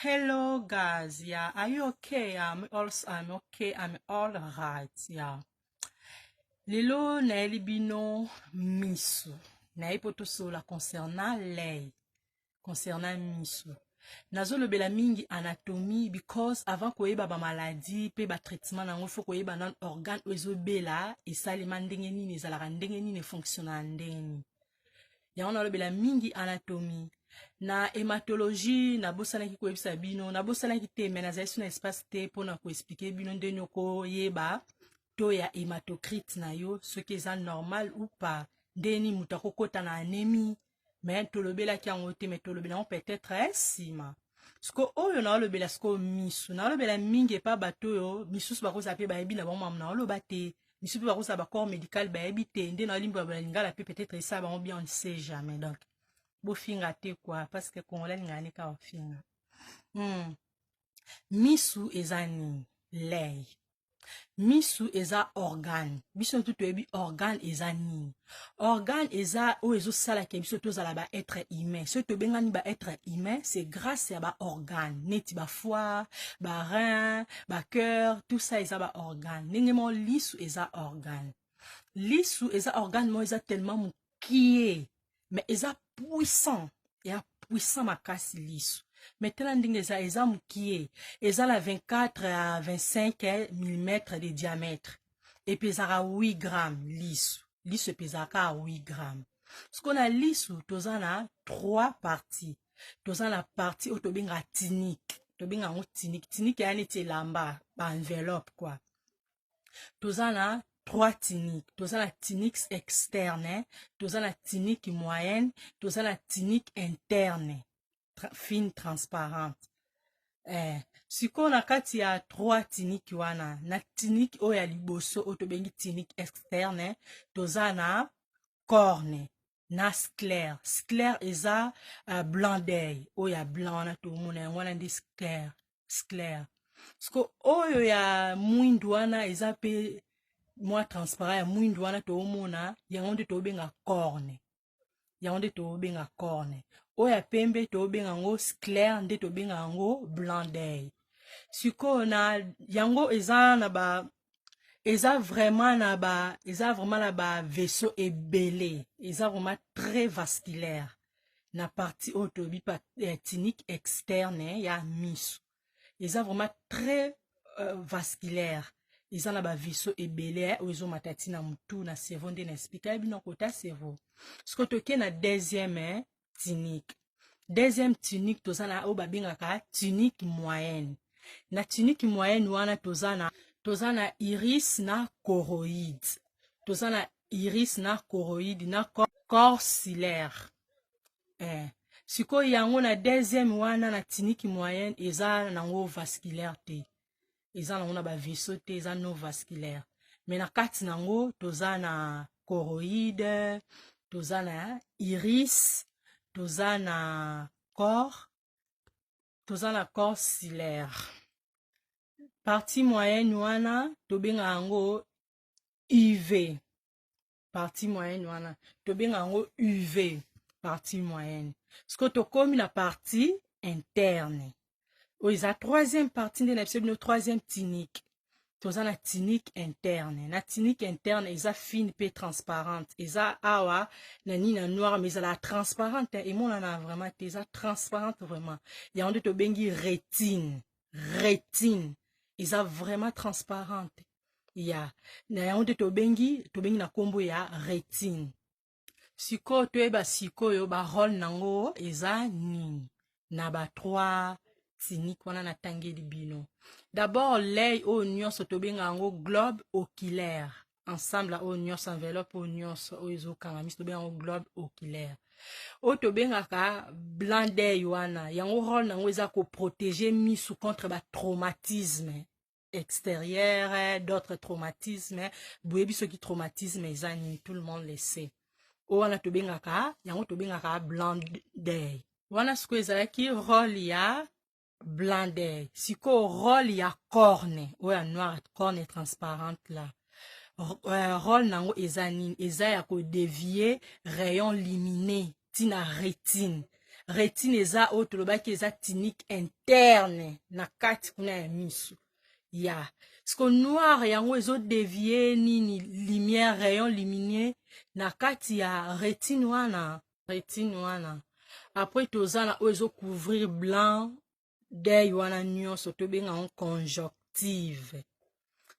Hello guys, yeah, are you okay? I'm okay, I'm all right, yeah. Lelo na elibino misu. Na ipoto sola concernant lei. Concernant misu. Nazo lobela mingi anatomie because avant koyeba ba maladie pe ba traitement nango faut koyeba nan organe ozo bela esalema ndenge nini ezalaka ndenge nini fonctionna ndenge nini. Yango na lobela mingi anatomie. Na hématologie na bosalaki koyebisa bino na bosalaki te mais nazali sur espace te mpona koexplike bino ndenge okoyeba to ya hématocrite na yo soki eza normal ou pas ndeni moto akokota na anémie mais tolobelaki yango te mais tolobela yango peut-être nsima siko oyo naolobela siko misu naolobela mingi epa bato oyo misusu bakozala mpe bayebi na bango mamu naoloba te misusu mpe bakozala bacorps médical bayebi te nde naolimba balingala mpe peut-être esala bango bien on ne sait jamais donc bofinga te quoi parce que congolais ngani ka ofinga misu eza nini lei misu eza organe biso tout toyebi organe eza nini organe eza oyo ezosalaka biso tozala ba être humain soki tobengani ba être humain c'est grâce ya ba organe neti ba foie ba rein ba cœur tout ça eza ba organe ndenge mo lisu eza organe lisu eza organe mo eza tellement mokie mais eza puissant ya puissant makasi lisu mais tala ndenge eza mokie eza la 24 à 25 mm de diamètre et pesaka 8 grammes lisu pesaka 8 grammes siko na lisu toza na 3 parties toza na partie oyo tobengaka tinique tobenga yango tinique ya neti elamba ba enveloppe quoi toza na 3 tiniques. Toza la tinique externe, toza la tinique moyenne, toza la tinique interne, fine transparente. Siko na kati ya 3 tiniques wana, na tinique oyo ya liboso oyo tobengi tinique externe, toza na corne, na sclère. Sclère eza blanc d'œil, oyo ya blanc wana tomona yango wana ndi sclère. Siko oyo ya mwindu wana eza pe mwa transparent ya mwindu wana toomona yango nde tobenga corne oyo ya pembe tobenga yango sclère nde tobenga yango blanc d'œil siko na yango eza vraiment na ba vaisseau ebele eza vraiment très vasculaire na partie oyo tobi tinique externe ya misu eza vraiment très vasculaire ils ont la vaisseau ebele oyo ezomata ntina mutu na cerveau nde na explika bino kota cerveau siko toke na deuxième tunique toza na oyo babengaka tunique moyenne na tunique moyenne wana toza na iris na choroïde na corps ciliaire sikoyo yango na deuxième wana na tunique moyenne eza nango vasculaire te eza nango na ba vaisseau te eza non vasculaire mais na kati nango toza na choroïde toza na iris toza na corps ciliaire partie moyenne wana tobenga yango UV partie moyenne siko tokomi na partie interne oyo eza troisième partie nde na biso bino troisième tinique toza na tinique interne na tinique interne eza fine pe transparente eza awa na nini na noir mais ezala transparente emonana vraiment te eza transparente vraiment yango nde tobengi rétine eza vraiment transparente ya na yango nde tobengi na nkombo ya rétine sikoyo toyeba sikoyo barole nango eza nini na ba 3 tinique wana natangeli bino d'abord l'œil oyo nyonso tobenga yango globe oculaire ensemble oyo nyonso enveloppe oyo nyonso oyo ezokanga miso tobenga yango globe oculaire oyo tobengaka blanc d'œil wana yango role nango eza koprotege misu contre batraumatisme extérieur d'autres traumatismes boyebi soki traumatisme eza nini tout le monde le sait oyo wana tobengaka blanc d'œil wana sikoyo ezalaki role ya blanc d'œil sikoyo role ya corne oyo ya noir corne transparente là role nango eza nini eza ya kodévier rayon lumineux ntina rétine rétine eza oyo tolobaki eza tinique interne na kati kuna ya miso ya siko noir yango ezodevie nini lumière rayon lumineux na kati ya rétine wana après toza na oyo ezocouvrir blanc d'œil wana nyonso tobenga yango conjonctive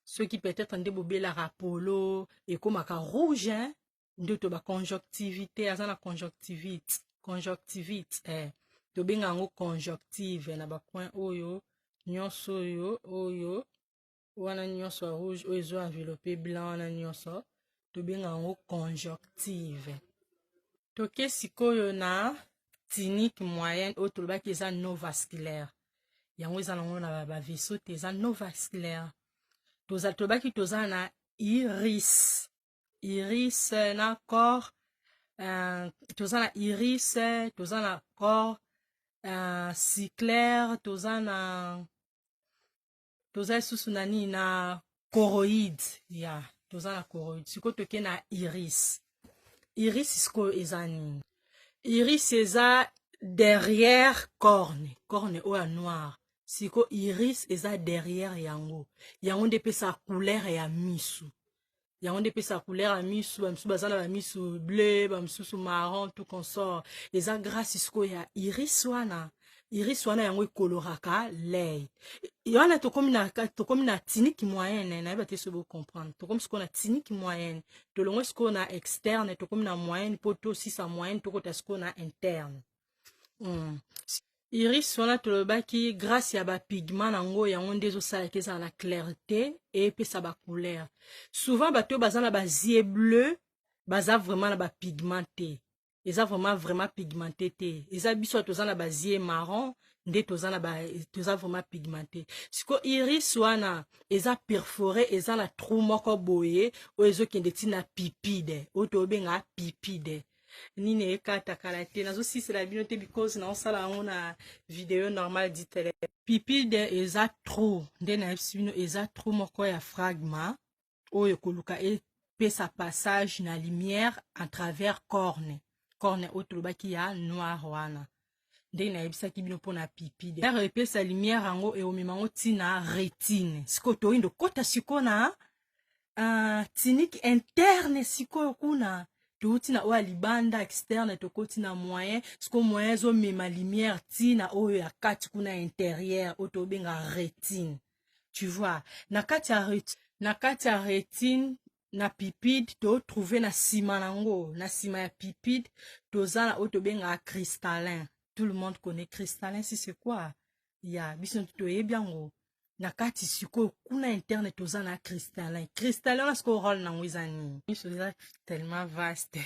soki peut-être nde bobelaka polo ekomaka rouge nde toba conjonctivité aza na conjonctivite tobenga yango conjonctive na bapoint oyo nyonso oyo wana nyonso ya rouge oyo ezo enveloppe blanc wana nyonso tobenga yango conjonctive. Toke sikoyo na tinique moyenne oyo tolobaki eza non vasculaire yango eza nango na bavaisseau te eza non vasculaire tolobaki toza na iris na corps toza na iris toza na corps cyclaire toza lisusu na nini na choroïde ya toza na choroïde sikoyo toke na iris sikoyo eza nini iris eza derrière corne oyo ya noir siko iris eza derrière yango nde epesa couleur ya misu bamisusu baza na bamisu bleu bamisusu marron tout consort eza grâce sikoyo ya iris wana yango ekoloraka l'œil wana tokomi na tinique moyenne nayeba te so bocomprendre tokomi sikoyo na tinique moyenne tolongwe sikoyo na externe tokomi na moyenne mpo tosisa moyenne tokota sikoyo na interne iris wana tolobaki grâce ya bapigment nango yango nde ezosalaka ezala na clarté epesa bacouleur souvent bato oyo baza na bazie bleu baza vraiment na bapigment te eza vraiment pigmenté te eza biso toza na bazie marron nde toza vraiment pigmenté siko iris wana eza perforé eza na trou moko boye oyo ezokende ntina pipide oyo tobenga pipide nini ekatakala te nazosisela bino te because naosala yango na video normale ditele pipide eza trou nde nayebisi bino eza trou moko ya fragma oyo koluka epesa passage na lumière à travers corne oyo tolobaki ya noir wana nde nayebisaki bino mpona pipide epesa lumière yango eomema yango ntina rétine sikoyo toyindo kota sikoyo na tinique interne sikoyo kuna touti na oyo ya libanda externe tokoti na moyen sikoyo moyen ezomema lumière ntina oyo ya kati kuna intérieur oyo tobenga rétine tu vois na kati ya rétine na pipide totrouve na nsima nango na nsima ya pipide toza na oyo tobenga cristallin tout le monde connaît cristallin si c'est quoi ya biso toyebi yango na kati sikoyo kuna interne toza na cristallin wana sikoyo rôle nango eza nini miso eza tellement vaste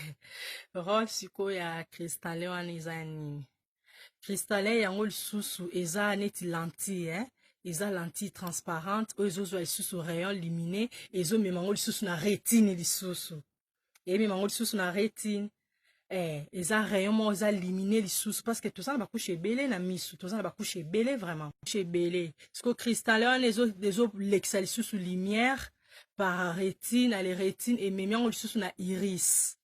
rôle sikoyo ya cristallin wana eza nini cristallin yango lisusu eza neti lentille eza lentille transparente oyo ezozwa lisusu rayon lumineux ezomema yango lisusu na rétine lisusu emema yango lisusu na rétine eza rayon moko eza lumineux lisusu parce que toza na bakushe ebele na misu toza na bakushe ebele vraiment kushe ebele siko cristallin wana ezolekisa lisusu lumière par rétine ale rétine ememi yango lisusu na iris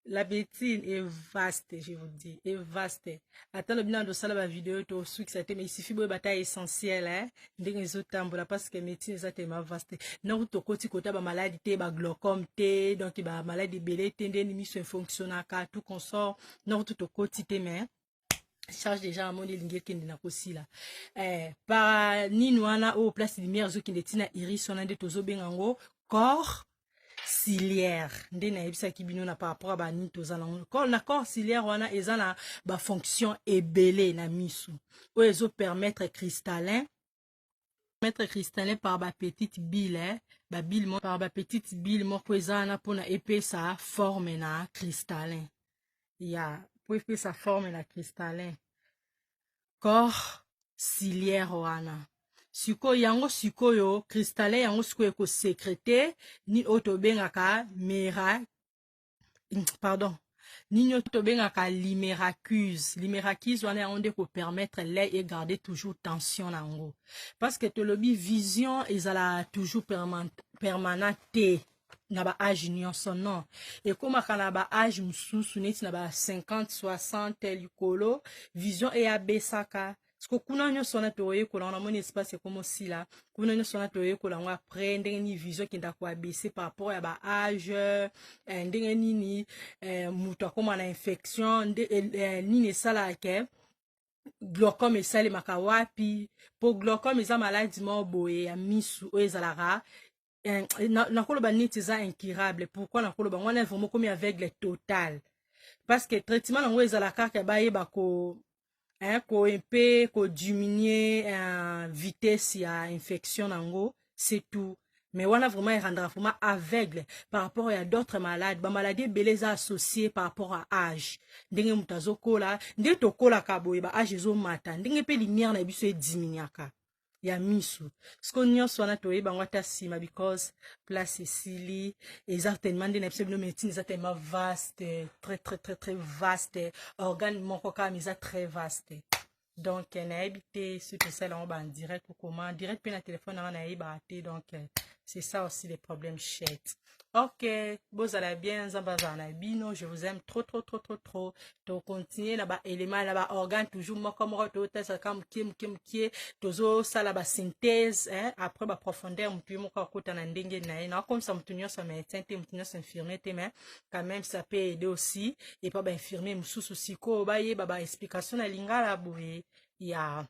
la bétine est vaste, je vous dis, est vaste. Attends le bilan de ça, la vidéo, tout ce qui s'est mais il suffit de bataille essentielle, hein. Dès que les autres temps, parce que médecine, ça tellement vaste. Non, tout côté, côté, maladie, bah, glaucome, donc, bah, maladie, belé, tendé, mission fonctionne à tout consort. Non, tout côté, mais, charge déjà à mon élingue qui n'est pas aussi là. Par, ni noana, au place de lumière, qui n'est pas iris, on a des tozo bengango, corps, ciliaire nde nayebisaki bino na par rapport a banini toza na corps ciliaire wana eza na bafonction ebele na misu oyo ezopermettre cristallin par bapetite bile par bapetite bile moko eza wana mpona epesa forme na cristallin ya po epesa forme na cristallin corps ciliaire wana sikoyo yango sikoyo cristallin yango sikoyo ekosekrete ni oyo tobengaka nini oyo tobengaka liméracuse wana yango nde kopermettre l'œil et garder toujours tension na yango parce que tolobi vision ezala toujours permanent te na ba âge nyonso non ekomaka na ba âge mosusu neti na ba 50 60 likolo vision eyabesaka siko kuna nyonso wana mpe oyekola wana moni espace ekomosila kuna nyonso wana mpe oyekola yango après ndenge nini vision ekenda koabese par rapport ya ba âge ndenge nini moto akoma na infection nini esalaka glaucome esalemaka wapi po glaucome eza maladi moko boye ya misu oyo ezalaka nakoloba neti eza incurable pourquoi nakoloba ngo wana vraiment komi aveugle total parce que traitement nango ezalaka kaka bayeba mpe diminuer vitesse ya infection nango c'est tout mais wana vraiment erendaka vraiment aveugle par rapport à d'autres malades bamaladi ebele eza associé par rapport à âge ndenge moto azokola ndenge tokolaka boye ba âge ezomata ndenge mpe lumière na biso ediminuaka ya misu siko nyonso wana toyeba yango ata nsima because place esili eza tellement nde na biso bino médecine eza tellement vaste très vaste organe moko kaka eza très vaste donc nayebi te soki tosala yango bandirect ou comment direct mpe na telefone nanga nayebaka te donc c'est ça aussi les problèmes chet ok bozala bien nzambe azala na bino je vous aime trop tokontinue na baélément na baorgane toujours moko totesa ka mokie tozosala basynthèse après baprofondeur motu ye moko akota na ndenge na ye nakomisa motu nyonso médecin te motu nyonso infirmier te mais quand même ça peut aider aussi et pas bainfirmier mosusu sikoyo bayeba baexplication na lingala boye ya